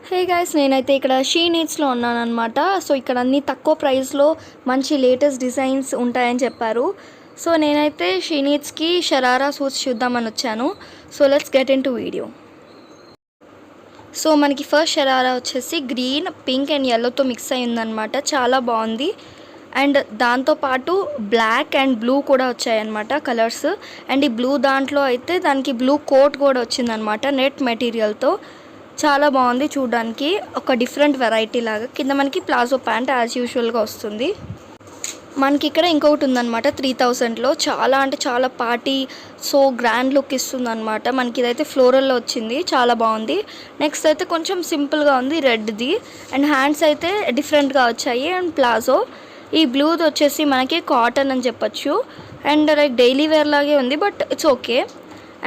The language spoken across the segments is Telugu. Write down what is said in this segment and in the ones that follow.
హే గైస్, నేనైతే ఇక్కడ షీ నీడ్స్లో ఉన్నానన్నమాట. సో ఇక్కడ అన్ని తక్కువ ప్రైస్లో మంచి లేటెస్ట్ డిజైన్స్ ఉంటాయని చెప్పారు. సో నేనైతే షీ నీడ్స్కి షరారా సూట్స్ చూద్దామని వచ్చాను. So let's get in to video. So మనకి ఫస్ట్ షరారా వచ్చేసి గ్రీన్, పింక్ అండ్ ఎల్లోతో మిక్స్ అయ్యిందనమాట. చాలా బాగుంది. అండ్ దాంతోపాటు బ్లాక్ అండ్ బ్లూ కూడా వచ్చాయన్నమాట కలర్స్. అండ్ ఈ బ్లూ దాంట్లో అయితే దానికి బ్లూ కోట్ కూడా వచ్చిందనమాట నెట్ మెటీరియల్తో. చాలా బాగుంది చూడడానికి, ఒక డిఫరెంట్ వెరైటీ లాగా. కింద మనకి ప్లాజో ప్యాంట్ యాజ్ యూజువల్గా వస్తుంది. మనకి ఇక్కడ ఇంకొకటి ఉందన్నమాట 3000లో. చాలా అంటే చాలా పార్టీ సో గ్రాండ్ లుక్ ఇస్తుంది అనమాట. మనకి ఇదైతే ఫ్లోరల్లో వచ్చింది, చాలా బాగుంది. నెక్స్ట్ అయితే కొంచెం సింపుల్గా ఉంది రెడ్ది. అండ్ హ్యాండ్స్ అయితే డిఫరెంట్గా వచ్చాయి. అండ్ ప్లాజో ఈ బ్లూది వచ్చేసి మనకి కాటన్ అని చెప్పచ్చు. అండ్ లైక్ డైలీ వేర్ లాగే ఉంది, బట్ ఇట్స్ ఓకే.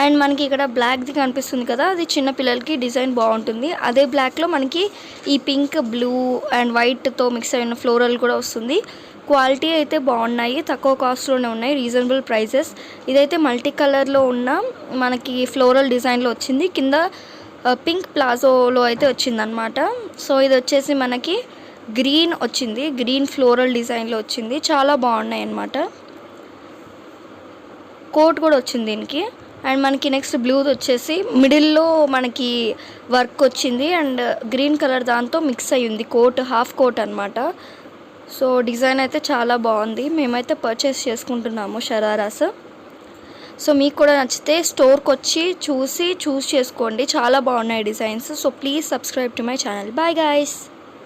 అండ్ మనకి ఇక్కడ బ్లాక్ది కనిపిస్తుంది కదా, అది చిన్న పిల్లలకి డిజైన్ బాగుంటుంది. అదే బ్లాక్లో మనకి ఈ పింక్, బ్లూ అండ్ వైట్తో మిక్స్ అయిన ఫ్లోరల్ కూడా వస్తుంది. క్వాలిటీ అయితే బాగున్నాయి, తక్కువ కాస్ట్లోనే ఉన్నాయి, రీజనబుల్ ప్రైజెస్. ఇదైతే మల్టీ కలర్లో ఉన్న మనకి ఫ్లోరల్ డిజైన్లో వచ్చింది. కింద పింక్ ప్లాజోలో అయితే వచ్చిందనమాట. సో ఇది వచ్చేసి మనకి గ్రీన్ వచ్చింది, గ్రీన్ ఫ్లోరల్ డిజైన్లో వచ్చింది. చాలా బాగున్నాయి అన్నమాట. కోట్ కూడా వచ్చింది దీనికి. అండ్ మనకి నెక్స్ట్ బ్లూది వచ్చేసి మిడిల్లో మనకి వర్క్ వచ్చింది. అండ్ గ్రీన్ కలర్ దాంతో మిక్స్ అయ్యింది కోట్, హాఫ్ కోట్ అనమాట. సో డిజైన్ అయితే చాలా బాగుంది. మేమైతే పర్చేస్ చేసుకుంటున్నాము షరారాస్. సో మీకు కూడా నచ్చితే స్టోర్కి వచ్చి చూసి చూస్ చేసుకోండి, చాలా బాగున్నాయి designs. So please subscribe to my channel. Bye guys.